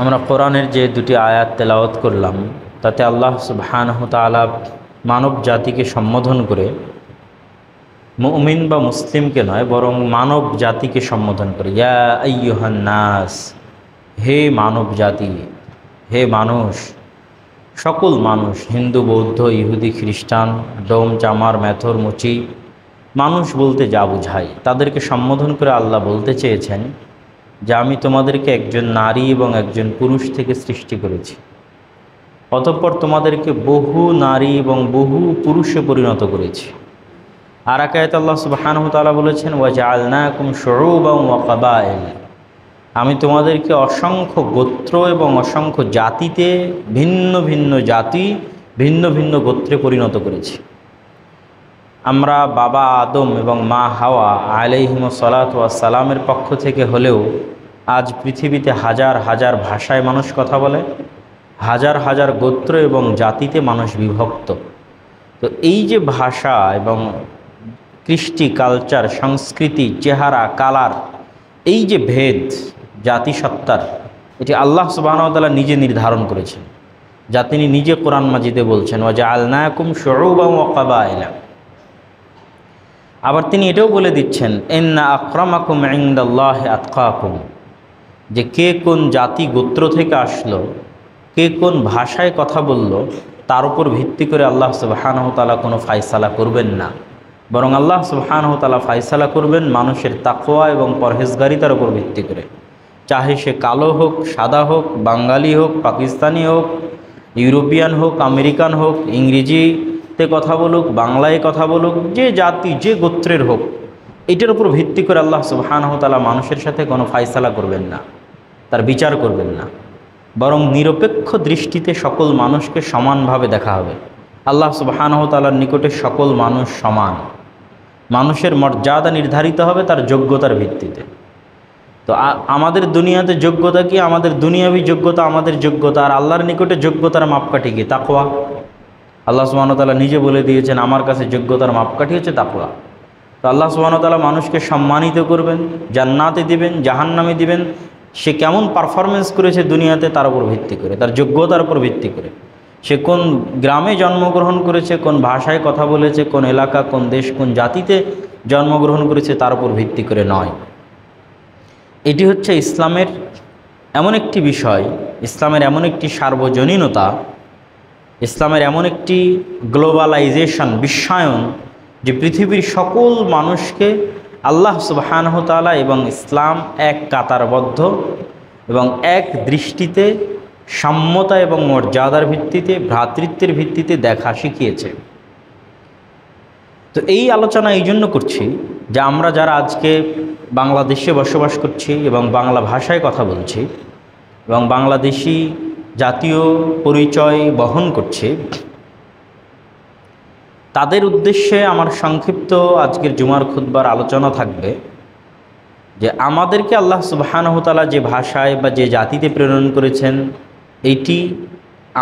আমরা কোরআনের যে দুটি আয়াত তেলাওয়াত করলাম তাতে আল্লাহ সুবহানাহু তাআলা মানব জাতিকে সম্বোধন করে মুমিন বা মুসলিমকে নয় বরং মানব জাতিকে সম্বোধন করে ইয়া আইয়ুহান নাস, হে মানব জাতি, হে মানুষ, সকল মানুষ, হিন্দু বৌদ্ধ ইহুদি খ্রিস্টান ডোম চামার মেথর মুচি, মানুষ বলতে যা বুঝায় তাদেরকে সম্বোধন করে আল্লাহ বলতে চেয়েছেন যে আমি তোমাদেরকে একজন নারী এবং একজন পুরুষ থেকে সৃষ্টি করেছি, অতঃপর তোমাদেরকে বহু নারী এবং বহু পুরুষে পরিণত করেছি। আর এক আয়াতে আল্লাহ সুবহানাহু ওয়া তাআলা বলেছেন ওয়াজআলনাকুম শুউবান ওয়া কাবাইল, আমি তোমাদেরকে অসংখ্য গোত্র এবং অসংখ্য জাতিতে ভিন্ন ভিন্ন জাতি ভিন্ন ভিন্ন গোত্রে পরিণত করেছি। আমরা বাবা আদম এবং মা হাওয়া আলাইহিমুস সালাতু ওয়াস সালামের পক্ষ থেকে হলেও আজ পৃথিবীতে হাজার হাজার ভাষায় মানুষ কথা বলে, হাজার হাজার গোত্র এবং জাতিতে মানুষ বিভক্ত। তো এই যে ভাষা এবং কৃষ্টি কালচার সংস্কৃতি চেহারা কালার, এই যে ভেদ জাতিসত্তার, এটি আল্লাহ সুবহানাহু ওয়া তাআলা নিজে নির্ধারণ করেছেন, যা তিনি নিজে কোরআন মাজিদে বলছেন ওয়াজআলনাকুম শুউবান ওয়া কাবাইলা। আবার তিনি এটাও বলে দিচ্ছেন ইন্না আকরামাকুম ইনদাল্লাহি আতকাকুম, যে কে কোন জাতি গোত্র থেকে আসলো, কে কোন ভাষায় কথা বলল, তার উপর ভিত্তি করে আল্লাহ সুবহানাহু ওয়া তাআলা কোনো ফায়সালা করবেন না, বরং আল্লাহ সুবহানাহু ওয়া তাআলা ফায়সালা করবেন মানুষের তাকওয়া এবং পরহেজগারিতার উপর ভিত্তি করে। চাহে সে কালো হোক, সাদা হোক, বাঙালি হোক, পাকিস্তানি হোক, ইউরোপিয়ান হোক, আমেরিকান হোক, ইংরেজিতে কথা বলুক, বাংলায় কথা বলুক, যে জাতি যে গোত্রের হোক, এটার উপর ভিত্তি করে আল্লাহ সুবহানাহু ওয়া তাআলা মানুষের সাথে কোনো ফায়সালা করবেন না, তার বিচার করবেন না, বরং নিরপেক্ষ দৃষ্টিতে সকল মানুষকে সমানভাবে দেখা হবে। আল্লাহ সুবহানাহু ওয়া তাআলার নিকটে সকল মানুষ সমান, মানুষের মর্যাদা নির্ধারিত হবে তার যোগ্যতার ভিত্তিতে। তো আমাদের দুনিয়াতে যোগ্যতা কি? আমাদের দুনিয়াবী যোগ্যতা আমাদের যোগ্যতা, আর আল্লাহর নিকটে যোগ্যতার মাপকাঠি কি? তাকওয়া। আল্লাহ সুবহানাহু ওয়া তাআলা নিজে বলে দিয়েছেন আমার কাছে যোগ্যতার মাপকাঠি হচ্ছে তাকওয়া। তো আল্লাহ সুবহানাহু ওয়া তাআলা মানুষকে সম্মানিত করবেন, জান্নাতে দিবেন, জাহান্নামে দিবেন, সে কেমন পারফরমেন্স করেছে দুনিয়াতে তার উপর ভিত্তি করে, তার যোগ্যতার উপর ভিত্তি করে, সে কোন গ্রামে জন্মগ্রহণ করেছে, কোন ভাষায় কথা বলেছে, কোন এলাকা, কোন দেশ, কোন জাতিতে জন্মগ্রহণ করেছে তার উপর ভিত্তি করে নয়। এটি হচ্ছে ইসলামের এমন একটি বিষয়, ইসলামের এমন একটি সার্বজনীনতা, ইসলামের এমন একটি গ্লোবালাইজেশন, বিশ্বায়ন, যে পৃথিবীর সকল মানুষকে আল্লাহ সুবহানাহু ওয়া তাআলা এবং ইসলাম এক কাতারবদ্ধ এবং এক দৃষ্টিতে সাম্যতা এবং মর্যাদার ভিত্তিতে, ভ্রাতৃত্বের ভিত্তিতে দেখা শিখিয়েছে। তো এই আলোচনা এই জন্য করছি যে আমরা যারা আজকে বাংলাদেশে বসবাস করছি এবং বাংলা ভাষায় কথা বলছি এবং বাংলাদেশি জাতীয় পরিচয় বহন করছি, তাদের উদ্দেশ্যে আমার সংক্ষিপ্ত আজকের জুমার খুতবার আলোচনা থাকবে যে আমাদেরকে আল্লাহ সুবহানাহু ওয়া তাআলা যে ভাষায় বা যে জাতিতে প্রেরণ করেছেন, এইটি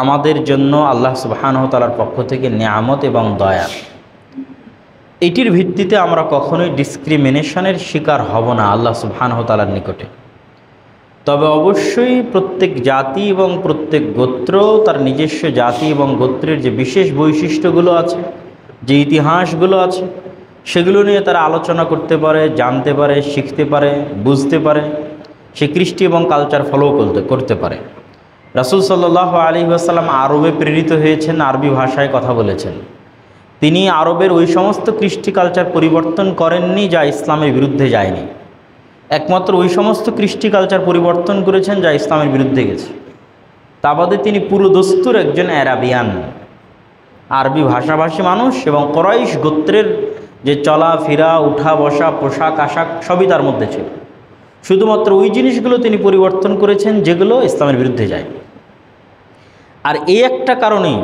আমাদের জন্য আল্লাহ সুবহানাহু ওয়া তাআলার পক্ষ থেকে নিয়ামত এবং দয়া। এটির ভিত্তিতে আমরা কখনোই ডিসক্রিমিনেশনের শিকার হব না আল্লাহ সুবহানাহু ওয়া তাআলার নিকটে। তবে অবশ্যই প্রত্যেক জাতি এবং প্রত্যেক গোত্র তার নিজস্ব জাতি এবং গোত্রের যে বিশেষ বৈশিষ্ট্যগুলো আছে, যে ইতিহাসগুলো আছে, সেগুলো নিয়ে তারা আলোচনা করতে পারে, জানতে পারে, শিখতে পারে, বুঝতে পারে, সে কৃষ্টি এবং কালচার ফলো করতে পারে। রাসূল সাল্লাল্লাহু আলাইহি ওয়াসাল্লাম আরবে প্রেরিত হয়েছেন, আরবি ভাষায় কথা বলেছেন। তিনি আরবের ওই সমস্ত কৃষ্টি কালচার পরিবর্তন করেননি যা ইসলামের বিরুদ্ধে যায়নি, একমাত্র ওই সমস্ত কৃষ্টি কালচার পরিবর্তন করেছেন যা ইসলামের বিরুদ্ধে গেছে। তা বাদে তিনি পুরো দস্তুর একজন অ্যারাবিয়ান, আরবি ভাষাভাষী মানুষ, এবং কুরাইশ গোত্রের যে চলাফেরা, উঠা বসা, পোশাক আশাক সবই তার মধ্যে ছিল। শুধুমাত্র ওই জিনিসগুলো তিনি পরিবর্তন করেছেন যেগুলো ইসলামের বিরুদ্ধে যায়। আর এই একটা কারণেই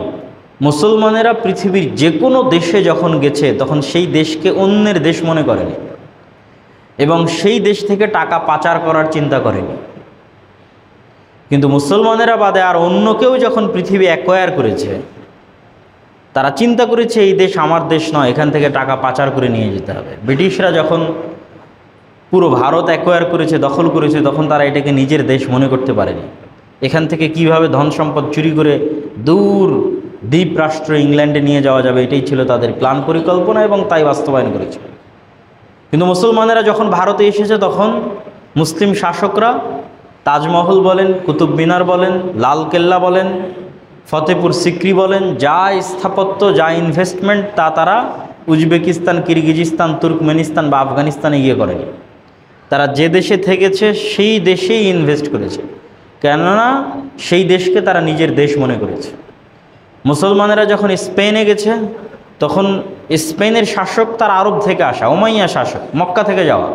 মুসলমানেরা পৃথিবীর যে কোনো দেশে যখন গেছে তখন সেই দেশকে অন্যের দেশ মনে করেনি এবং সেই দেশ থেকে টাকা পাচার করার চিন্তা করেনি। কিন্তু মুসলমানেরা বাদে আর অন্য কেউ যখন পৃথিবী অ্যাকোয়ার করেছে, তারা চিন্তা করেছে এই দেশ আমার দেশ নয়, এখান থেকে টাকা পাচার করে নিয়ে যেতে হবে। ব্রিটিশরা যখন পুরো ভারত অ্যাকোয়ার করেছে, দখল করেছে, তখন তারা এটাকে নিজের দেশ মনে করতে পারেনি। এখান থেকে কিভাবে ধন সম্পদ চুরি করে দূর দ্বীপ রাষ্ট্র ইংল্যান্ডে নিয়ে যাওয়া যাবে, এটাই ছিল তাদের প্ল্যান পরিকল্পনা এবং তাই বাস্তবায়ন করেছিল। কিন্তু মুসলমানেরা যখন ভারতে এসেছে তখন মুসলিম শাসকরা তাজমহল বলেন, কুতুব মিনার বলেন, লাল কেল্লা বলেন, ফতেপুর সিক্রি বলেন, যা স্থাপত্য যা ইনভেস্টমেন্ট তা তারা উজবেকিস্তান, কিরগিজিস্তান, তুর্কমেনিস্তান বা আফগানিস্তানে গিয়ে করেনি। তারা যে দেশে থেকেছে সেই দেশেই ইনভেস্ট করেছে, কেননা সেই দেশকে তারা নিজের দেশ মনে করেছে। মুসলমানেরা যখন স্পেনে গেছে তখন স্পেনের শাসক তার আরব থেকে আসা উমাইয়া শাসক, মক্কা থেকে যাওয়া।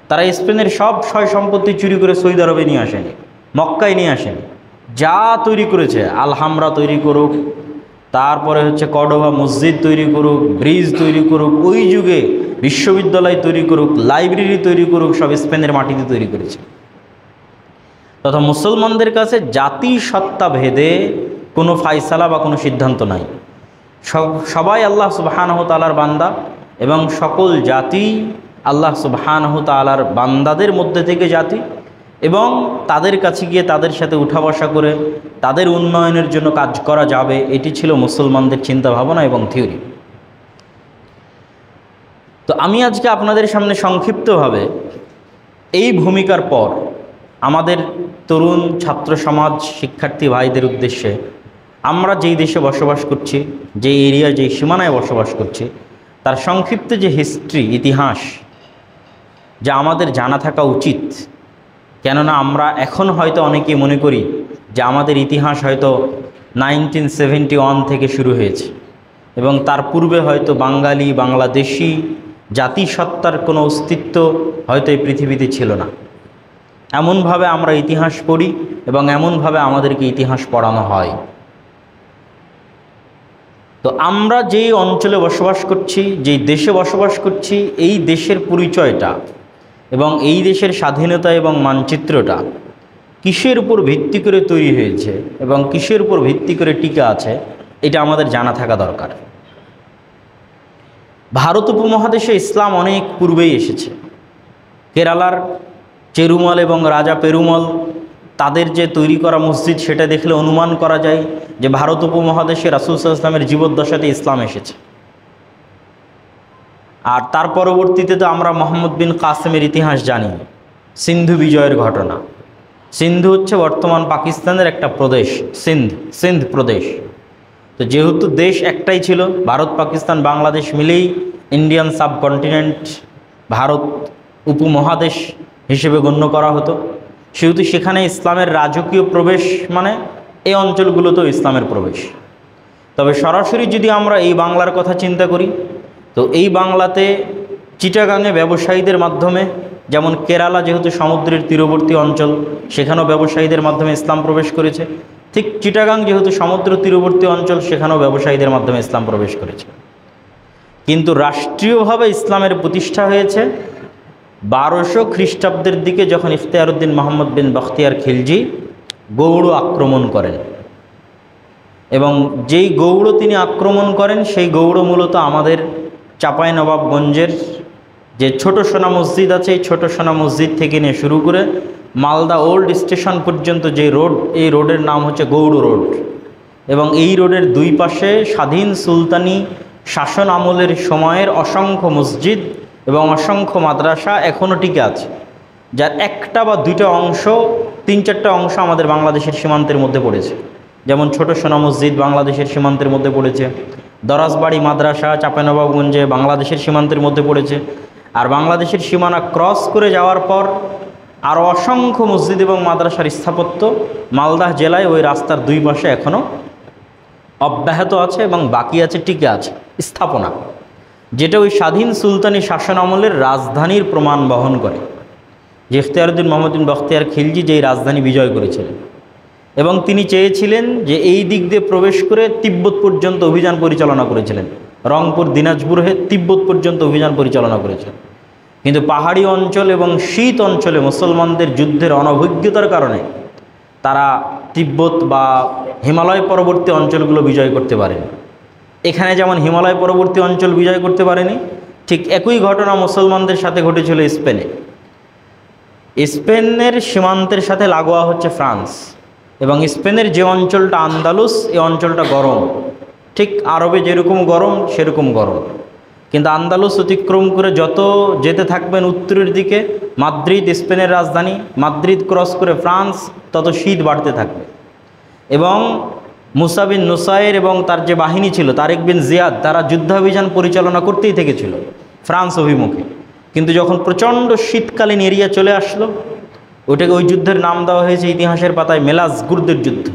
তারা স্পেনের সব সয় সম্পত্তি চুরি করে সৌদি আরবে নিয়ে আসেনি, মক্কায় নিয়ে আসেনি। যা তৈরি করেছে, আলহামরা তৈরি করুক, তারপরে হচ্ছে কর্ডোবা মসজিদ তৈরি করুক, ব্রিজ তৈরি করুক, ওই যুগে বিশ্ববিদ্যালয় তৈরি করুক, লাইব্রেরি তৈরি করুক, সব স্পেনের মাটিতে তৈরি করেছে। তথা মুসলমানদের কাছে জাতি সত্তা ভেদে কোনো ফায়সালা বা কোনো সিদ্ধান্ত নাই। সবাই আল্লাহ সুবহানাহু তাআলার বান্দা এবং সকল জাতি আল্লাহ সুবহানাহু তাআলার বান্দাদের মধ্যে থেকে জাতি, এবং তাদের কাছে গিয়ে তাদের সাথে উঠা বসা করে তাদের উন্নয়নের জন্য কাজ করা যাবে, এটি ছিল মুসলমানদের চিন্তা ভাবনা এবং থিওরি। তো আমি আজকে আপনাদের সামনে সংক্ষিপ্তভাবে এই ভূমিকার পর আমাদের তরুণ ছাত্র সমাজ, শিক্ষার্থী ভাইদের উদ্দেশ্যে আমরা যেই দেশে বসবাস করছি, যে এরিয়া, যেই সীমানায় বসবাস করছি, তার সংক্ষিপ্ত যে হিস্ট্রি, ইতিহাস, যা আমাদের জানা থাকা উচিত। কেননা আমরা এখন হয়তো অনেকেই মনে করি যে আমাদের ইতিহাস হয়তো 1971 থেকে শুরু হয়েছে এবং তার পূর্বে হয়তো বাঙালি, বাংলাদেশি জাতিসত্তার কোনো অস্তিত্ব হয়তো এই পৃথিবীতে ছিল না। এমনভাবে আমরা ইতিহাস পড়ি এবং এমনভাবে আমাদেরকে ইতিহাস পড়ানো হয়। তো আমরা যেই অঞ্চলে বসবাস করছি, যেই দেশে বসবাস করছি, এই দেশের পরিচয়টা এবং এই দেশের স্বাধীনতা এবং মানচিত্রটা কিসের উপর ভিত্তি করে তৈরি হয়েছে এবং কিসের উপর ভিত্তি করে টিকে আছে, এটা আমাদের জানা থাকা দরকার। ভারত উপমহাদেশে ইসলাম অনেক পূর্বেই এসেছে। কেরালার চেরুমল এবং রাজা পেরুমল তাদের যে তৈরি করা মসজিদ, সেটা দেখলে অনুমান করা যায় যে ভারত উপমহাদেশে রাসূল সাল্লাল্লাহু আলাইহি ওয়াসাল্লামের জীবদ্দশাতে ইসলাম এসেছে। আর তার পরবর্তীতে তো আমরা মোহাম্মদ বিন কাসেমের ইতিহাস জানি, সিন্ধু বিজয়ের ঘটনা। সিন্ধু হচ্ছে বর্তমান পাকিস্তানের একটা প্রদেশ, সিন্ধ প্রদেশ। তো যেহেতু দেশ একটাই ছিল, ভারত, পাকিস্তান, বাংলাদেশ মিলেই ইন্ডিয়ান সাবকন্টিনেন্ট, ভারত উপমহাদেশ হিসেবে গণ্য করা হতো, সেহেতু সেখানে ইসলামের রাজকীয় প্রবেশ মানে এই অঞ্চলগুলোতেও ইসলামের প্রবেশ। তবে সরাসরি যদি আমরা এই বাংলার কথা চিন্তা করি, তো এই বাংলাতে চিটাগাংয়ে ব্যবসায়ীদের মাধ্যমে, যেমন কেরালা যেহেতু সমুদ্রের তীরবর্তী অঞ্চল, সেখানেও ব্যবসায়ীদের মাধ্যমে ইসলাম প্রবেশ করেছে। ঠিক চিটাগাং যেহেতু সমুদ্র তীরবর্তী অঞ্চল, সেখানেও ব্যবসায়ীদের মাধ্যমে ইসলাম প্রবেশ করেছে। কিন্তু রাষ্ট্রীয়ভাবে ইসলামের প্রতিষ্ঠা হয়েছে 1200 খ্রিস্টাব্দের দিকে, যখন ইখতিয়ারউদ্দিন মোহাম্মদ বিন বখতিয়ার খিলজি গৌড় আক্রমণ করেন। এবং যেই গৌড় তিনি আক্রমণ করেন, সেই গৌড় মূলত আমাদের চাঁপাইনবাবগঞ্জের যে ছোট সোনা মসজিদ আছে, এই ছোট সোনা মসজিদ থেকে নিয়ে শুরু করে মালদা ওল্ড স্টেশন পর্যন্ত যে রোড, এই রোডের নাম হচ্ছে গৌড় রোড। এবং এই রোডের দুই পাশে স্বাধীন সুলতানি শাসন আমলের সময়ের অসংখ্য মসজিদ এবং অসংখ্য মাদ্রাসা এখনও টিকে আছে, যার একটা বা দুইটা অংশ, 3-4টা অংশ আমাদের বাংলাদেশের সীমান্তের মধ্যে পড়েছে। যেমন ছোট সোনা মসজিদ বাংলাদেশের সীমান্তের মধ্যে পড়েছে, দরাজবাড়ি মাদ্রাসা চাঁপাইনবাবগঞ্জে বাংলাদেশের সীমান্তের মধ্যে পড়েছে। আর বাংলাদেশের সীমানা ক্রস করে যাওয়ার পর আরও অসংখ্য মসজিদ এবং মাদ্রাসার স্থাপত্য মালদহ জেলায় ওই রাস্তার দুই পাশে এখনও অব্যাহত আছে এবং বাকি আছে, টিকে আছে স্থাপনা, যেটা ওই স্বাধীন সুলতানি শাসন আমলের রাজধানীর প্রমাণ বহন করে, যে ইখতিয়ারউদ্দিন মোহাম্মদ বিন বখতিয়ার খিলজি যেই রাজধানী বিজয় করেছিলেন। এবং তিনি চেয়েছিলেন যে এই দিক দিয়ে প্রবেশ করে তিব্বত পর্যন্ত অভিযান পরিচালনা করেছিলেন, রংপুর, দিনাজপুর হয়ে তিব্বত পর্যন্ত অভিযান পরিচালনা করেছিলেন। কিন্তু পাহাড়ি অঞ্চল এবং শীত অঞ্চলে মুসলমানদের যুদ্ধের অনভিজ্ঞতার কারণে তারা তিব্বত বা হিমালয় পরবর্তী অঞ্চলগুলো বিজয় করতে পারেনি। এখানে যেমন হিমালয় পরবর্তী অঞ্চল বিজয় করতে পারেনি, ঠিক একই ঘটনা মুসলমানদের সাথে ঘটেছিল স্পেনে। স্পেনের সীমান্তের সাথে লাগোয়া হচ্ছে ফ্রান্স, এবং স্পেনের যে অঞ্চলটা আন্দালুস, এই অঞ্চলটা গরম, ঠিক আরবে যেরকম গরম সেরকম গরম। কিন্তু আন্দালুস অতিক্রম করে যত যেতে থাকবেন উত্তরের দিকে, মাদ্রিদ স্পেনের রাজধানী, মাদ্রিদ ক্রস করে ফ্রান্স, তত শীত বাড়তে থাকবে। এবং মুসা বিন নুসাইর এবং তার যে বাহিনী ছিল তারিক বিন জিয়াদ, তারা যুদ্ধাভিযান পরিচালনা করতেই থেকেছিল ফ্রান্স অভিমুখে। কিন্তু যখন প্রচণ্ড শীতকালীন এরিয়া চলে আসলো, ওটাকে ওই যুদ্ধের নাম দেওয়া হয়েছে ইতিহাসের পাতায় মেলাজ গুর্দের যুদ্ধ।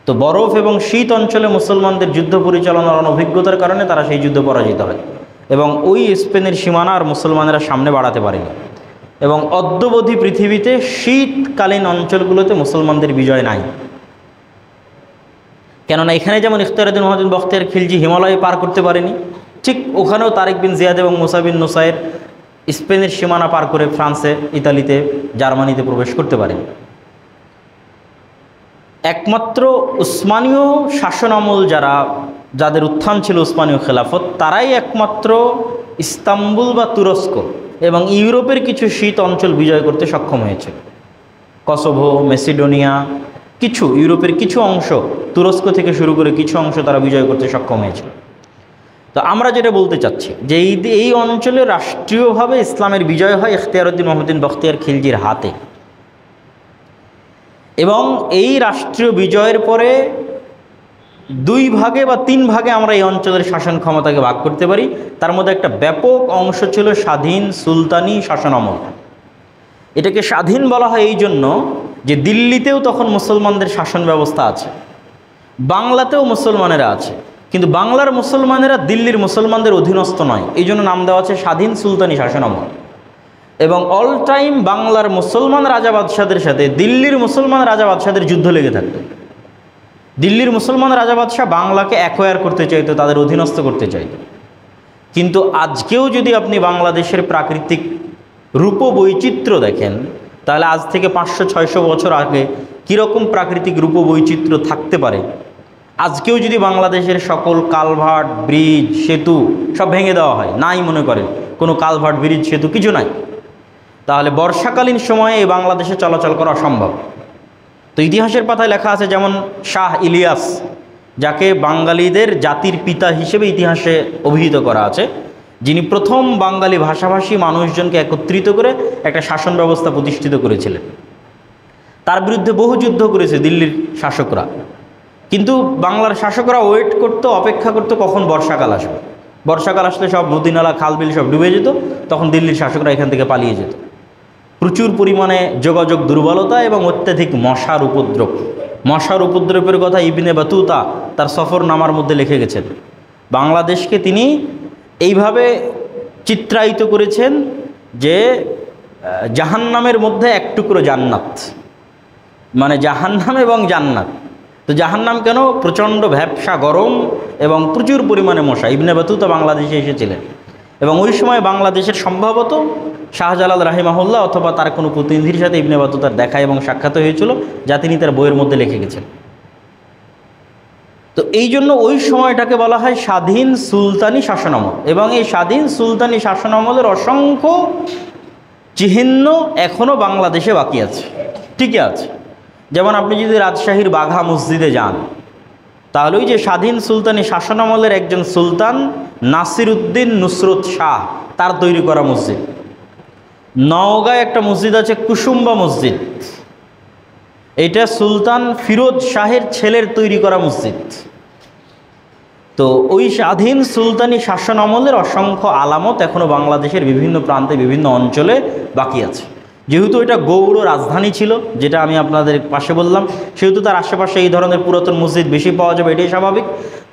তো বরফ এবং শীত অঞ্চলে মুসলমানদের যুদ্ধ পরিচালনার অনভিজ্ঞতার কারণে তারা সেই যুদ্ধ পরাজিত হয় এবং ওই স্পেনের সীমানা আর মুসলমানেরা সামনে বাড়াতে পারেনি। এবং অদ্যবধি পৃথিবীতে শীতকালীন অঞ্চলগুলোতে মুসলমানদের বিজয় নাই। কেননা এখানে যেমন ইখতিয়ারউদ্দিন মুহাম্মদ বিন বখতিয়ার খিলজি হিমালয় পার করতে পারেনি, ঠিক ওখানেও তারিক বিন জিয়াদ এবং মুসা বিন নুসাইর স্পেনের সীমানা পার করে ফ্রান্সে, ইতালিতে, জার্মানিতে প্রবেশ করতে পারেনি। একমাত্র উসমানীয় শাসন আমল যাদের উত্থান ছিল উসমানীয় খেলাফত, তারাই একমাত্র ইস্তাম্বুল বা তুরস্ক এবং ইউরোপের কিছু শীত অঞ্চল বিজয় করতে সক্ষম হয়েছিল। কসোভো, মেসিডোনিয়া, কিছু ইউরোপের কিছু অংশ, তুরস্ক থেকে শুরু করে কিছু অংশ তারা বিজয় করতে সক্ষম হয়েছিল। তো আমরা যেটা বলতে চাচ্ছি যে এই অঞ্চলে রাষ্ট্রীয়ভাবে ইসলামের বিজয় হয় ইখতিয়ারউদ্দিন মুহাম্মদ বিন বখতিয়ার খিলজির হাতে। এবং এই রাষ্ট্রীয় বিজয়ের পরে 2 ভাগে বা 3 ভাগে আমরা এই অঞ্চলের শাসন ক্ষমতাকে ভাগ করতে পারি। তার মধ্যে একটা ব্যাপক অংশ ছিল স্বাধীন সুলতানি শাসনামল। এটাকে স্বাধীন বলা হয় এই জন্য যে দিল্লিতেও তখন মুসলমানদের শাসন ব্যবস্থা আছে, বাংলাতেও মুসলমানেরা আছে, কিন্তু বাংলার মুসলমানেরা দিল্লির মুসলমানদের অধীনস্থ নয়, এই জন্য নাম দেওয়া আছে স্বাধীন সুলতানি শাসনামল। এবং অল টাইম বাংলার মুসলমান রাজা বাদশাদের সাথে দিল্লির মুসলমান রাজা বাদশাদের যুদ্ধ লেগে থাকতো। দিল্লির মুসলমান রাজা বাদশাহ বাংলাকে অ্যাকোয়ার করতে চাইতো, তাদের অধীনস্থ করতে চাইতো। কিন্তু আজকেও যদি আপনি বাংলাদেশের প্রাকৃতিক রূপ বৈচিত্র্য দেখেন, তাহলে আজ থেকে 500-600 বছর আগে কীরকম প্রাকৃতিক রূপ বৈচিত্র্য থাকতে পারে, আজকেও যদি বাংলাদেশের সকল কালভার্ট, ব্রিজ, সেতু সব ভেঙে দেওয়া হয়, নাই মনে করেন কোনো কালভার্ট, ব্রিজ, সেতু কিছু নাই, তাহলে বর্ষাকালীন সময়ে এই বাংলাদেশে চলাচল করা অসম্ভব। তো ইতিহাসের পাতায় লেখা আছে, যেমন শাহ ইলিয়াস, যাকে বাঙালিদের জাতির পিতা হিসেবে ইতিহাসে অভিহিত করা আছে, যিনি প্রথম বাঙালি ভাষাভাষী মানুষজনকে একত্রিত করে একটা শাসন ব্যবস্থা প্রতিষ্ঠিত করেছিলেন। তার বিরুদ্ধে বহু যুদ্ধ করেছে দিল্লির শাসকরা, কিন্তু বাংলার শাসকরা ওয়েট করতো, অপেক্ষা করতো কখন বর্ষাকাল আসবে। বর্ষাকাল আসলে সব নদী নালা, খাল বিল সব ডুবে যেত, তখন দিল্লির শাসকরা এখান থেকে পালিয়ে যেত। প্রচুর পরিমাণে যোগাযোগ দুর্বলতা এবং অত্যাধিক মশার উপদ্রব। মশার উপদ্রবের কথা ইবনে বাতুতা তার সফরনামার মধ্যে লিখে গেছেন। বাংলাদেশকে তিনি এইভাবে চিত্রায়িত করেছেন যে জাহান্নামের মধ্যে এক টুকরো জান্নাত, মানে জাহান্নাম এবং জান্নাত। তো জাহান্নাম কেন? প্রচণ্ড ভ্যাপসা গরম এবং প্রচুর পরিমাণে মশা। ইবনে বাতুতা বাংলাদেশে এসেছিলেন এবং ওই সময় বাংলাদেশের সম্ভবত শাহজালাল রাহিমাহুল্লাহ অথবা তার কোনো প্রতিনিধির সাথে ইবনে বাতুতার দেখা এবং সাক্ষাৎ হয়েছিল, যা তিনি তার বইয়ের মধ্যে লিখে গেছেন। তো এই জন্য ওই সময়টাকে বলা হয় স্বাধীন সুলতানি শাসনামল। এবং এই স্বাধীন সুলতানি শাসনামলের অসংখ্য চিহ্ন এখনও বাংলাদেশে বাকি আছে, ঠিকই আছে। যেমন আপনি যদি রাজশাহীর বাঘা মসজিদে যান, তাহলে ওই যে স্বাধীন সুলতানি শাসনামলের একজন সুলতান নাসির উদ্দিন নুসরত শাহ, তার তৈরি করা মসজিদ। নওগাঁয় একটা মসজিদ আছে কুসুম্বা মসজিদ, এটা সুলতান ফিরোজ শাহের ছেলের তৈরি করা মসজিদ। তো ওই স্বাধীন সুলতানি শাসন আমলের অসংখ্য আলামত এখনও বাংলাদেশের বিভিন্ন প্রান্তে, বিভিন্ন অঞ্চলে বাকি আছে। যেহেতু এটা গৌড় রাজধানী ছিল, যেটা আমি আপনাদের পাশে বললাম, সেহেতু তার আশেপাশে এই ধরনের পুরাতন মসজিদ বেশি পাওয়া যাবে, এটাই স্বাভাবিক।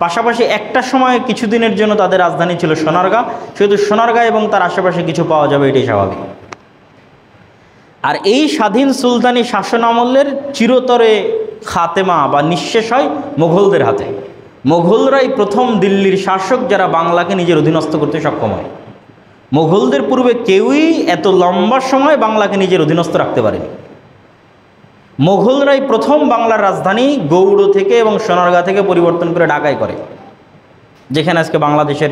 পাশাপাশি একটা সময় কিছুদিনের জন্য তাদের রাজধানী ছিল সোনারগাঁ, সেহেতু সোনারগাঁ এবং তার আশেপাশে কিছু পাওয়া যাবে, এটাই স্বাভাবিক। আর এই স্বাধীন সুলতানি শাসন আমলের চিরতরে খাতেমা বা নিঃশেষ হয় মোগলদের হাতে। মোগলরাই প্রথম দিল্লির শাসক যারা বাংলাকে নিজের অধীনস্থ করতে সক্ষম হয়। মোগলদের পূর্বে কেউই এত লম্বা সময় বাংলাকে নিজের অধীনস্থ রাখতে পারেনি। মোগলরাই প্রথম বাংলার রাজধানী গৌড় থেকে এবং সোনারগাঁ থেকে পরিবর্তন করে ঢাকায় করে, যেখানে আজকে বাংলাদেশের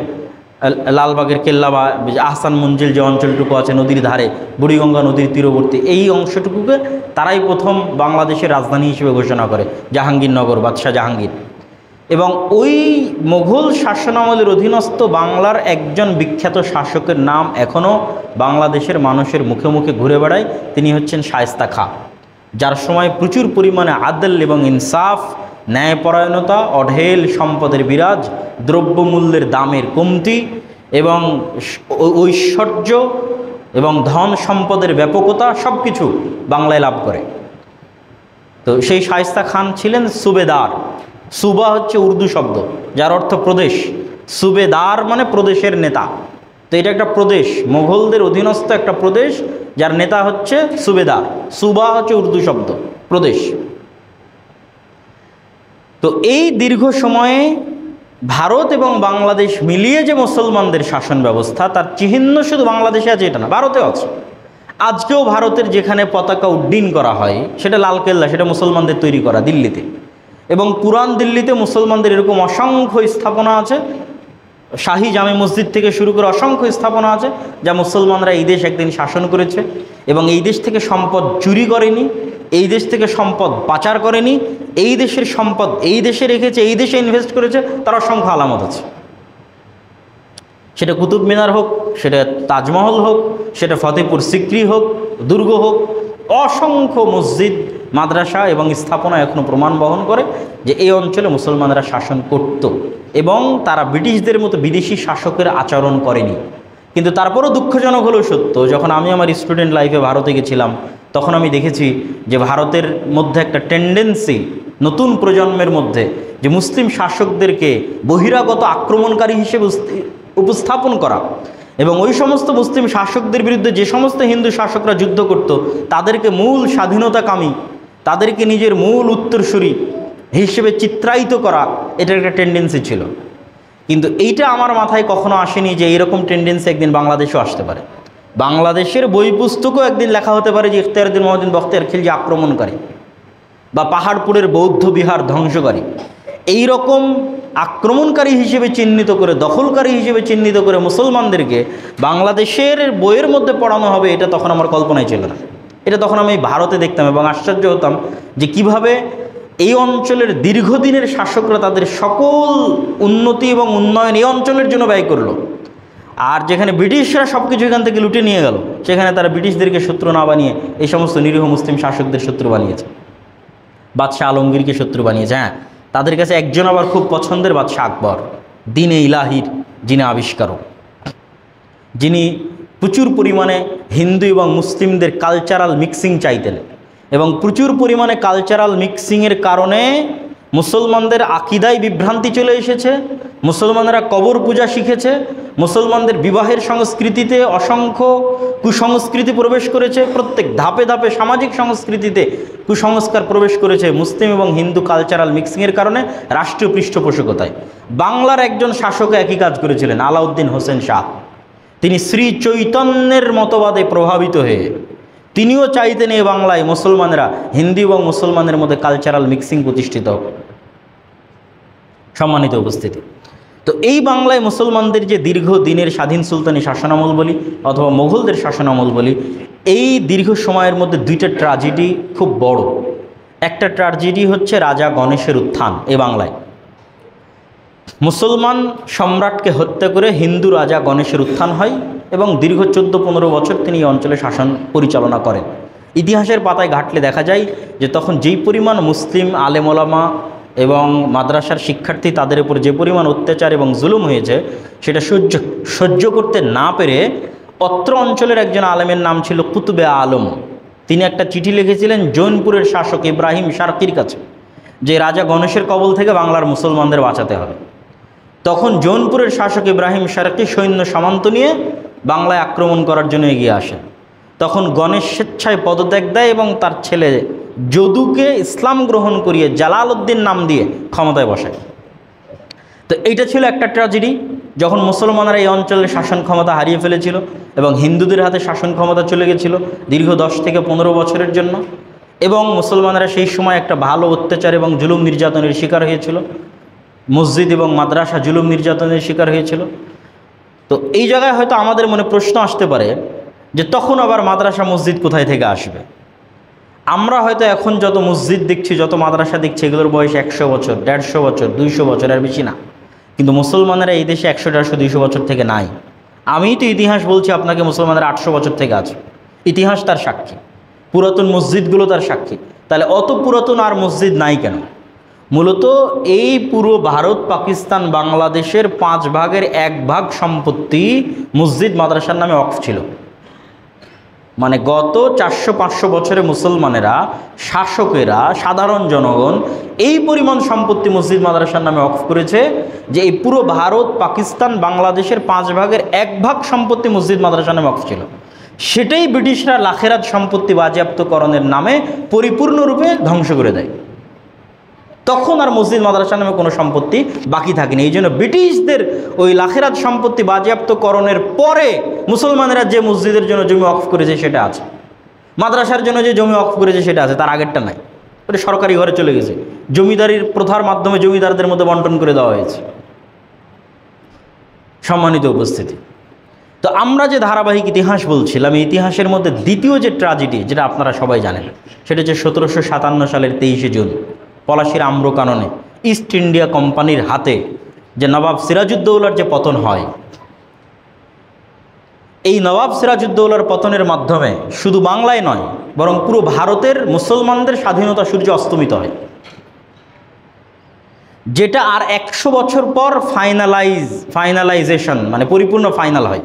লালবাগের কেল্লা বা আহসান মঞ্জিল যে অঞ্চলটুকু আছে নদীর ধারে, বুড়িগঙ্গা নদীর তীরবর্তী, এই অংশটুকুকে তারাই প্রথম বাংলাদেশের রাজধানী হিসেবে ঘোষণা করে, জাহাঙ্গীরনগর, বাদশাহ জাহাঙ্গীর। এবং ওই মোঘল শাসনামলের অধীনস্থ বাংলার একজন বিখ্যাত শাসকের নাম এখনও বাংলাদেশের মানুষের মুখে মুখে ঘুরে বেড়ায়, তিনি হচ্ছেন শায়েস্তা খাঁ, যার সময় প্রচুর পরিমাণে আদল এবং ইনসাফ, ন্যায়পরায়ণতা, অঢেল সম্পদের বিরাজ, দ্রব্যমূল্যের দামের কমতি এবং ঐশ্বর্য এবং ধন সম্পদের ব্যাপকতা সব কিছু বাংলায় লাভ করে। তো সেই শায়েস্তা খান ছিলেন সুবেদার। সুবা হচ্ছে উর্দু শব্দ যার অর্থ প্রদেশ, সুবেদার মানে প্রদেশের নেতা। তো এটা একটা প্রদেশ, মোগলদের অধীনস্থ একটা প্রদেশ, যার নেতা হচ্ছে সুবেদার। সুবা হচ্ছে উর্দু শব্দ, প্রদেশ। তো এই দীর্ঘ সময়ে ভারত এবং বাংলাদেশ মিলিয়ে যে মুসলমানদের শাসন ব্যবস্থা, তার চিহ্ন শুধু বাংলাদেশে আছে এটা না, ভারতেও আছে। আজকেও ভারতের যেখানে পতাকা উড্ডীন করা হয় সেটা লালকেল্লা, সেটা মুসলমানদের তৈরি করা, দিল্লিতে। এবং পুরান দিল্লিতে মুসলমানদের এরকম অসংখ্য স্থাপনা আছে, শাহী জামে মসজিদ থেকে শুরু করে অসংখ্য স্থাপনা আছে, যা মুসলমানরা এই দেশ একদিন শাসন করেছে এবং এই দেশ থেকে সম্পদ চুরি করেনি, এই দেশ থেকে সম্পদ পাচার করেনি, এই দেশের সম্পদ এই দেশে রেখেছে, এই দেশে ইনভেস্ট করেছে, তার অসংখ্য আলামত আছে। সেটা কুতুব মিনার হোক, সেটা তাজমহল হোক, সেটা ফতেপুর সিক্রি হোক, দুর্গ হোক, অসংখ্য মসজিদ, মাদ্রাসা এবং স্থাপনা এখনও প্রমাণ বহন করে যে এই অঞ্চলে মুসলমানরা শাসন করত এবং তারা ব্রিটিশদের মতো বিদেশি শাসকের আচরণ করেনি। কিন্তু তারপরও দুঃখজনক হলেও সত্য, যখন আমি আমার স্টুডেন্ট লাইফে ভারতে গেছিলাম তখন আমি দেখেছি যে ভারতের মধ্যে একটা টেন্ডেন্সি নতুন প্রজন্মের মধ্যে যে মুসলিম শাসকদেরকে বহিরাগত আক্রমণকারী হিসেবে উপস্থাপন করা এবং ওই সমস্ত মুসলিম শাসকদের বিরুদ্ধে যে সমস্ত হিন্দু শাসকরা যুদ্ধ করত তাদেরকে মূল স্বাধীনতাকামী, তাদেরকে নিজের মূল উত্তরসূরি হিসেবে চিত্রায়িত করা, এটার একটা টেন্ডেন্সি ছিল। কিন্তু এইটা আমার মাথায় কখনো আসেনি যে এরকম টেন্ডেন্সি একদিন বাংলাদেশেও আসতে পারে। বাংলাদেশের বই পুস্তকও একদিন লেখা হতে পারে যে ইখতিয়ারউদ্দিন মহিউদ্দিন বখতিয়ার খিলজি আক্রমণকারী বা পাহাড়পুরের বৌদ্ধ বিহার ধ্বংসকারী, এই রকম আক্রমণকারী হিসেবে চিহ্নিত করে, দখলকারী হিসেবে চিহ্নিত করে মুসলমানদেরকে বাংলাদেশের বইয়ের মধ্যে পড়ানো হবে, এটা তখন আমার কল্পনায় ছিল না। এটা তখন আমি ভারতে দেখতাম এবং আশ্চর্য হতাম যে কিভাবে এই অঞ্চলের দীর্ঘদিনের শাসকরা তাদের সকল উন্নতি এবং উন্নয়ন এই অঞ্চলের জন্য ব্যয় করলো। আর যেখানে ব্রিটিশরা সব কিছু এখান থেকে লুটে নিয়ে গেল, সেখানে তারা ব্রিটিশদেরকে শত্রু না বানিয়ে এই সমস্ত নিরীহ মুসলিম শাসকদের শত্রু বানিয়েছে। বাদশাহ আলমগীরকে শত্রু বানিয়েছে। হ্যাঁ, তাদের কাছে একজন আবার খুব পছন্দের, বাদশাহ আকবর, দ্বীনে ইলাহির যিনি আবিষ্কারক, যিনি প্রচুর পরিমাণে হিন্দু এবং মুসলিমদের কালচারাল মিক্সিং চাইতেন এবং প্রচুর পরিমাণে কালচারাল মিক্সিংয়ের কারণে মুসলমানদের আকিদায় বিভ্রান্তি চলে এসেছে, মুসলমানরা কবর পূজা শিখেছে, মুসলমানদের বিবাহের সংস্কৃতিতে অসংখ্য কুসংস্কৃতি প্রবেশ করেছে, প্রত্যেক ধাপে ধাপে সামাজিক সংস্কৃতিতে কুসংস্কার প্রবেশ করেছে মুসলিম এবং হিন্দু কালচারাল মিক্সিংয়ের কারণে রাষ্ট্রীয় পৃষ্ঠপোষকতায়। বাংলার একজন শাসক একই কাজ করেছিলেন, আলাউদ্দিন হোসেন শাহ। তিনি শ্রী চৈতন্যের মতবাদে প্রভাবিত হয়ে তিনিও চাইতেন এই বাংলায় মুসলমানেরা হিন্দু এবং মুসলমানের মধ্যে কালচারাল মিক্সিং প্রতিষ্ঠিত হোক। সম্মানিত উপস্থিতি, তো এই বাংলায় মুসলমানদের যে দীর্ঘ দিনের স্বাধীন সুলতানি শাসনামল বলি অথবা মোগলদের শাসনামল বলি, এই দীর্ঘ সময়ের মধ্যে দুইটা ট্র্যাজেডি খুব বড়। একটা ট্র্যাজেডি হচ্ছে রাজা গণেশের উত্থান। এই বাংলায় মুসলমান সম্রাটকে হত্যা করে হিন্দু রাজা গণেশের উত্থান হয় এবং দীর্ঘ 14-15 বছর তিনি এই অঞ্চলে শাসন পরিচালনা করেন। ইতিহাসের পাতায় ঘাটলে দেখা যায় যে তখন যেই পরিমাণ মুসলিম আলেম ওলামা এবং মাদ্রাসার শিক্ষার্থী তাদের উপর যে পরিমাণ অত্যাচার এবং জুলুম হয়েছে সেটা সহ্য করতে না পেরে অত্র অঞ্চলের একজন আলেমের নাম ছিল কুতুবে আলম। তিনি একটা চিঠি লিখেছিলেন জৌনপুরের শাসক ইব্রাহিম শারকির কাছে যে রাজা গণেশের কবল থেকে বাংলার মুসলমানদের বাঁচাতে হবে। তখন জৌনপুরের শাসক ইব্রাহিম শারকি সৈন্য সামন্ত নিয়ে বাংলায় আক্রমণ করার জন্য এগিয়ে আসেন। তখন গণেশ স্বেচ্ছায় পদত্যাগ দেয় এবং তার ছেলে যদুকে ইসলাম গ্রহণ করিয়ে জালালউদ্দিন নাম দিয়ে ক্ষমতায় বসায়। তো এইটা ছিল একটা ট্র্যাজেডি, যখন মুসলমানরা এই অঞ্চলের শাসন ক্ষমতা হারিয়ে ফেলেছিল এবং হিন্দুদের হাতে শাসন ক্ষমতা চলে গেছিল দীর্ঘ 10 থেকে 15 বছরের জন্য, এবং মুসলমানরা সেই সময় একটা ভালো অত্যাচার এবং জুলুম নির্যাতনের শিকার হয়েছিল, মসজিদ এবং মাদ্রাসা জুলুম নির্যাতনের শিকার হয়েছিল। তো এই জায়গায় হয়তো আমাদের মনে প্রশ্ন আসতে পারে যে তখন আবার মাদ্রাসা মসজিদ কোথায় থেকে আসবে। আমরা হয়তো এখন যত মসজিদ দেখছি, যত মাদ্রাসা দেখছি, এগুলোর বয়স 100 বছর, 150 বছর, 200 বছর, আর বেশি না। কিন্তু মুসলমানেরা এই দেশে 100, 150, 200 বছর থেকে নাই। আমি তো ইতিহাস বলছি আপনাকে, মুসলমানেরা 800 বছর থেকে আছে। ইতিহাস তার সাক্ষী, পুরাতন মসজিদগুলো তার সাক্ষী। তাহলে অত পুরাতন আর মসজিদ নাই কেন? মূলত এই পুরো ভারত, পাকিস্তান, বাংলাদেশের 5 ভাগের 1 ভাগ সম্পত্তি মসজিদ মাদ্রাসার নামে ওয়াকফ ছিল। মানে গত 400-500 বছরে মুসলমানেরা, শাসকেরা, সাধারণ জনগণ এই পরিমাণ সম্পত্তি মসজিদ মাদ্রাসার নামে ওয়াকফ করেছে যে এই পুরো ভারত, পাকিস্তান, বাংলাদেশের 5 ভাগের 1 ভাগ সম্পত্তি মসজিদ মাদ্রাসার নামে ওয়াকফ ছিল। সেটাই ব্রিটিশরা লাখেরাত সম্পত্তি বাজেয়াপ্তকরণের নামে পরিপূর্ণরূপে ধ্বংস করে দেয়। তখন আর মসজিদ মাদ্রাসার নামে কোনো সম্পত্তি বাকি থাকেনি। এই জন্য ব্রিটিশদের ওই লাখেরাত সম্পত্তি বাজেয়াপ্তকরণের পরে মুসলমানেরা যে মসজিদের জন্য জমি ওয়াকফ করেছে সেটা আছে, মাদ্রাসার জন্য যে জমি ওয়াকফ করেছে সেটা আছে, তার আগেরটা নাই। ওটা সরকারি ঘরে চলে গেছে, জমিদারির প্রথার মাধ্যমে জমিদারদের মধ্যে বন্টন করে দেওয়া হয়েছে। সম্মানিত উপস্থিতি, তো আমরা যে ধারাবাহিক ইতিহাস বলছিলাম, এই ইতিহাসের মধ্যে দ্বিতীয় যে ট্র্যাজেডি, যেটা আপনারা সবাই জানেন, সেটা হচ্ছে 1757 সালের 23শে জুন পলাশির আম্রকাননে ইস্ট ইন্ডিয়া কোম্পানির হাতে যে নবাব সিরাজউদ্দৌলার যে পতন হয়। এই নবাব সিরাজউদ্দৌলার পতনের মাধ্যমে শুধু বাংলায় নয়, বরং পুরো ভারতের মুসলমানদের স্বাধীনতা সূর্য অস্তমিত হয়, যেটা আর 100 বছর পর ফাইনালাইজেশন মানে পরিপূর্ণ ফাইনাল হয়।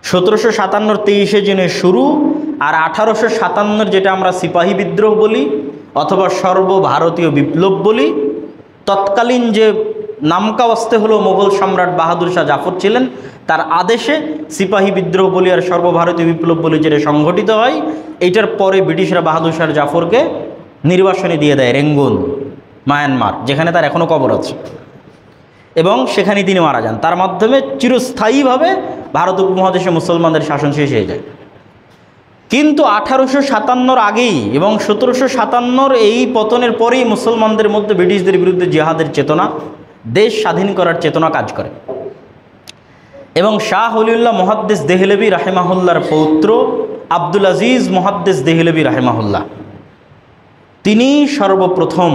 1757 23শে জুনে শুরু, আর 1857 যেটা আমরা সিপাহী বিদ্রোহ বলি অথবা সর্বভারতীয় বিপ্লব বলি, তৎকালীন যে নামকাওয়াস্তে হলো মোগল সম্রাট বাহাদুর শাহ জাফর ছিলেন, তার আদেশে সিপাহী বিদ্রোহ বলি আর সর্বভারতীয় বিপ্লব বলি যেটা সংঘটিত হয়। এইটার পরে ব্রিটিশরা বাহাদুর শাহ জাফরকে নির্বাসনে দিয়ে দেয় রেঙ্গুন, মায়ানমার, যেখানে তার এখনও কবর আছে, এবং সেখানে তিনি মারা যান। তার মাধ্যমে চিরস্থায়ীভাবে ভারত উপমহাদেশে মুসলমানদের শাসন শেষ হয়ে যায়। কিন্তু 1857 আগেই এবং 1757 এই পতনের পরেই মুসলমানদের মধ্যে ব্রিটিশদের বিরুদ্ধে জিহাদের চেতনা, দেশ স্বাধীন করার চেতনা কাজ করে। এবং শাহ ওলিউল্লাহ মুহাদ্দিস দেহলভী রাহিমাহুল্লাহর পৌত্র আব্দুল আজিজ মুহাদ্দিস দেহলভী রাহিমাহুল্লাহ, তিনি সর্বপ্রথম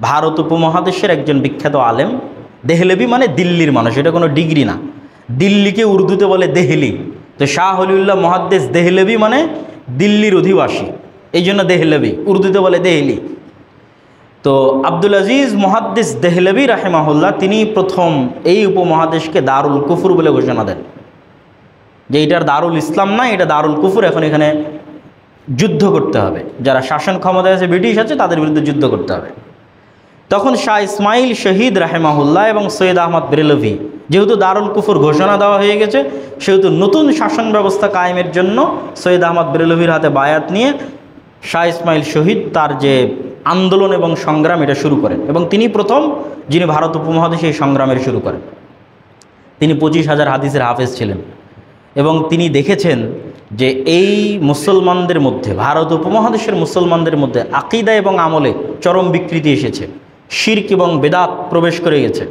ভারত উপমহাদেশের একজন বিখ্যাত আলেম। দেহলভী মানে দিল্লির মানুষ, এটা কোনো ডিগ্রি না। দিল্লিকে উর্দুতে বলে দেহলি, তো শাহ ওলিউল্লাহ মুহাদ্দিস দেহলভী মানে দিল্লির অধিবাসী, এই জন্য দেহলভী, উর্দুতে বলে দেহলি। তো আব্দুল আজিজ মুহাদ্দিস দেহলভী রাহিমাহুল্লাহ তিনি প্রথম এই উপমহাদেশকে দারুল কুফর বলে ঘোষণা দেন, যে এটার দারুল ইসলাম না, এটা দারুল কুফর, এখন এখানে যুদ্ধ করতে হবে, যারা শাসন ক্ষমতায় আছে ব্রিটিশ আছে তাদের বিরুদ্ধে যুদ্ধ করতে হবে। তখন শাহ ইসমাইল শহীদ রাহিমাহুল্লাহ এবং সৈয়দ আহমদ বেরেলভী, যেহেতু দারুল কুফর ঘোষণা দেওয়া হয়ে গেছে, সেহেতু নতুন শাসন ব্যবস্থা কায়েমের জন্য সৈয়দ আহমদ বেরেলভীর হাতে বায়াত নিয়ে শাহ ইসমাইল শহীদ তার যে আন্দোলন এবং সংগ্রাম এটা শুরু করেন, এবং তিনি প্রথম যিনি ভারত উপমহাদেশে এই সংগ্রামের শুরু করেন। তিনি 25,000 হাদিসের হাফেজ ছিলেন, এবং তিনি দেখেছেন যে এই মুসলমানদের মধ্যে, ভারত উপমহাদেশের মুসলমানদের মধ্যে আকিদা এবং আমলে চরম বিকৃতি এসেছে, শিরক এবং বেদাত প্রবেশ করে গেছে।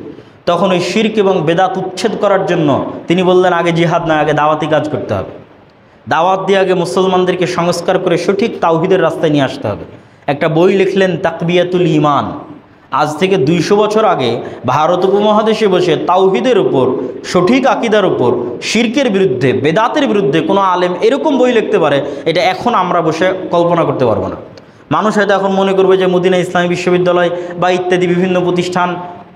তখন ওই শিরক এবং বেদাত উচ্ছেদ করার জন্য তিনি বললেন, আগে জিহাদ না, আগে দাওয়াতি কাজ করতে হবে, দাওয়াত দিয়ে আগে মুসলমানদেরকে সংস্কার করে সঠিক তাওহিদের রাস্তায় নিয়ে আসতে হবে। একটা বই লিখলেন তাকবিয়াতুল ঈমান। আজ থেকে 200 বছর আগে ভারত উপমহাদেশে বসে তাওহিদের উপর, সঠিক আকিদার উপর, শিরকের বিরুদ্ধে, বেদাতের বিরুদ্ধে কোনো আলেম এরকম বই লিখতে পারে, এটা এখন আমরা বসে কল্পনা করতে পারবো না। মানুষ হয়তো এখন মনে করবে যে মদিনা ইসলামী বিশ্ববিদ্যালয় বা ইত্যাদি বিভিন্ন প্রতিষ্ঠান,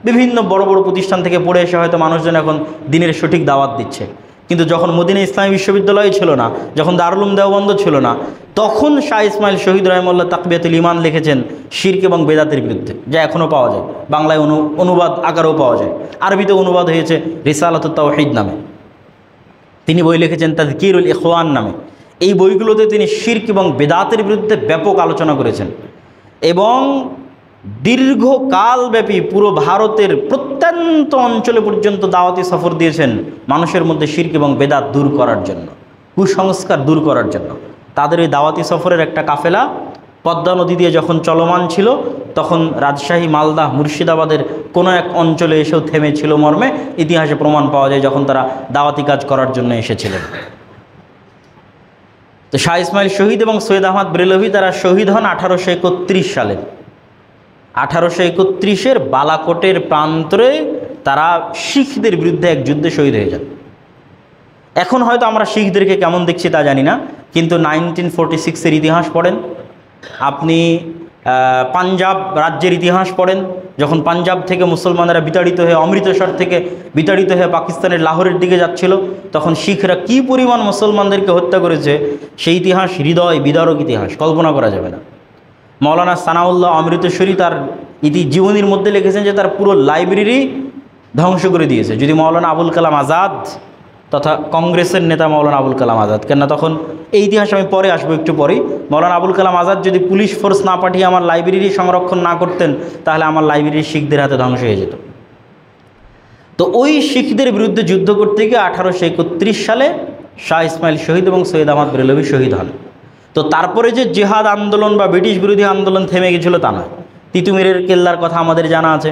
বিভিন্ন বড় বড় প্রতিষ্ঠান থেকে পড়ে এসে হয়তো মানুষজন এখন দিনের সঠিক দাওয়াত দিচ্ছে। কিন্তু যখন মদিনা ইসলামী বিশ্ববিদ্যালয় ছিল না, যখন দারুল উলুম দেওবন্দ ছিল না, তখন শাহ ইসমাইল শহীদ রাহিমাহুল্লাহ তাকবিয়াতুল ঈমান লিখেছেন শিরক এবং বেদাতের বিরুদ্ধে, যা এখনও পাওয়া যায়, বাংলায় অনুবাদ আকারেও পাওয়া যায়, আরবিতে অনুবাদ হয়েছে রিসালাতুত তাওহীদ নামে। তিনি বই লিখেছেন তাযকিরুল ইখওয়ান নামে। এই বইগুলোতে তিনি শিরক এবং বেদাতের বিরুদ্ধে ব্যাপক আলোচনা করেছেন, এবং দীর্ঘকালব্যাপী পুরো ভারতের প্রত্যন্ত অঞ্চলে পর্যন্ত দাওয়াতি সফর দিয়েছেন মানুষের মধ্যে শিরক এবং বেদাত দূর করার জন্য, কুসংস্কার দূর করার জন্য। তাদের এই দাওয়াতি সফরের একটা কাফেলা পদ্মা নদী দিয়ে যখন চলমান ছিল, তখন রাজশাহী, মালদা, মুর্শিদাবাদের কোনো এক অঞ্চলে এসেও থেমেছিল মর্মে ইতিহাসে প্রমাণ পাওয়া যায় যখন তারা দাওয়াতি কাজ করার জন্য এসেছিলেন। তো শাহ ইসমাইল শহীদ এবং সৈয়দ আহমদ বেরেলভী তারা শহীদ হন 1831 সালে। 1831-এর বালাকোটের প্রান্তরে তারা শিখদের বিরুদ্ধে এক যুদ্ধে শহীদ হয়ে যান। এখন হয়তো আমরা শিখদেরকে কেমন দেখছি তা জানি না, কিন্তু 1946-এর ইতিহাস পড়েন, আপনি পাঞ্জাব রাজ্যের ইতিহাস পড়েন, যখন পাঞ্জাব থেকে মুসলমানেরা বিতাড়িত হয়ে, অমৃতসর থেকে বিতাড়িত হয়ে পাকিস্তানের লাহোরের দিকে যাচ্ছিল, তখন শিখরা কী পরিমাণ মুসলমানদেরকে হত্যা করেছে সেই ইতিহাস হৃদয় বিদারক ইতিহাস, কল্পনা করা যাবে না। মৌলানা সানাউল্লাহ অমৃতসরী তার জীবনীর মধ্যে লিখেছেন যে তার পুরো লাইব্রেরি ধ্বংস করে দিয়েছে। যদি মৌলানা আবুল কালাম আজাদ তথা কংগ্রেসের নেতা মৌলানা আবুল কালাম আজাদ, কেননা তখন এই ইতিহাস আমি পরে আসবো একটু পরেই, মৌলানা আবুল কালাম আজাদ যদি পুলিশ ফোর্স না পাঠিয়ে আমার লাইব্রেরি সংরক্ষণ না করতেন তাহলে আমার লাইব্রেরি শিখদের হাতে ধ্বংস হয়ে যেত। তো ওই শিখদের বিরুদ্ধে যুদ্ধ করতে গিয়ে 1831 সালে শাহ ইসমাইল শহীদ এবং সৈয়দ আহমদ বেরেলভী শহীদ হন। তো তারপরে যে জিহাদ আন্দোলন বা ব্রিটিশ বিরোধী আন্দোলন থেমে গেছিল তা নয়। তিতুমিরের কেল্লার কথা আমাদের জানা আছে,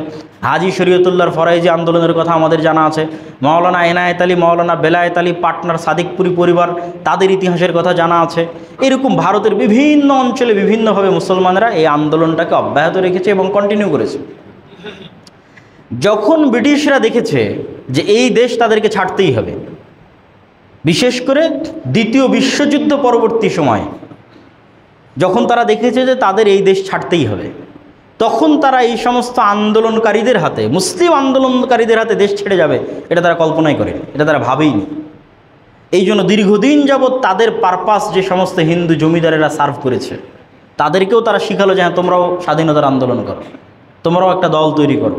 হাজি শরীয়তুল্লাহর ফরাইজি আন্দোলনের কথা আমাদের জানা আছে, মাওলানা এনায়েত আলী, মাওলানা বেলায়েত আলী, পাটনার সাদিকপুরি পরিবার, তাদের ইতিহাসের কথা জানা আছে। এরকম ভারতের বিভিন্ন অঞ্চলে বিভিন্নভাবে মুসলমানরা এই আন্দোলনটাকে অব্যাহত রেখেছে এবং কন্টিনিউ করেছে। যখন ব্রিটিশরা দেখেছে যে এই দেশ তাদেরকে ছাড়তেই হবে, বিশেষ করে দ্বিতীয় বিশ্বযুদ্ধ পরবর্তী সময়ে যখন তারা দেখেছে যে তাদের এই দেশ ছাড়তেই হবে, তখন তারা এই সমস্ত আন্দোলনকারীদের হাতে, মুসলিম আন্দোলনকারীদের হাতে দেশ ছেড়ে যাবে এটা তারা কল্পনাই করেনি, এটা তারা ভাবেইনি। এই জন্য দীর্ঘদিন যাবৎ তাদের পারপাস যে সমস্ত হিন্দু জমিদারেরা সার্ভ করেছে তাদেরকেও তারা শিখালো যে হ্যাঁ তোমরাও স্বাধীনতার আন্দোলন করো, তোমরাও একটা দল তৈরি করো।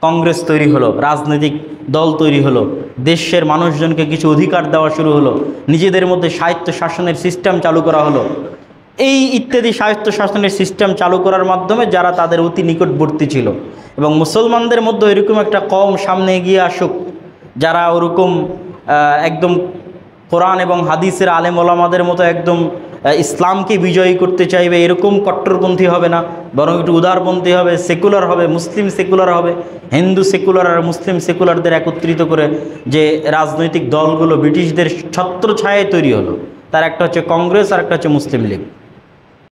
কংগ্রেস তৈরি হলো, রাজনৈতিক দল তৈরি হলো, দেশের মানুষজনকে কিছু অধিকার দেওয়া শুরু হলো, নিজেদের মধ্যে স্বায়ত্ত শাসনের সিস্টেম চালু করা হলো। এই ইত্যাদি স্বায়ত্ত শাসনের সিস্টেম চালু করার মাধ্যমে যারা তাদের অতি নিকটবর্তী ছিল এবং মুসলমানদের মধ্যে এরকম একটা কম সামনে এগিয়ে আসুক যারা ওরকম একদম কোরআন এবং হাদিসের আলেম ওলামাদের মতো একদম ইসলামকে বিজয়ী করতে চাইবে, এরকম কট্টরপন্থী হবে না, বরং একটু উদারপন্থী হবে, সেকুলার হবে, মুসলিম সেকুলার হবে। হিন্দু সেকুলার আর মুসলিম সেকুলারদের একত্রিত করে যে রাজনৈতিক দলগুলো ব্রিটিশদের ছত্রছায়ায় তৈরি হলো, তার একটা হচ্ছে কংগ্রেস আর একটা হচ্ছে মুসলিম লীগ।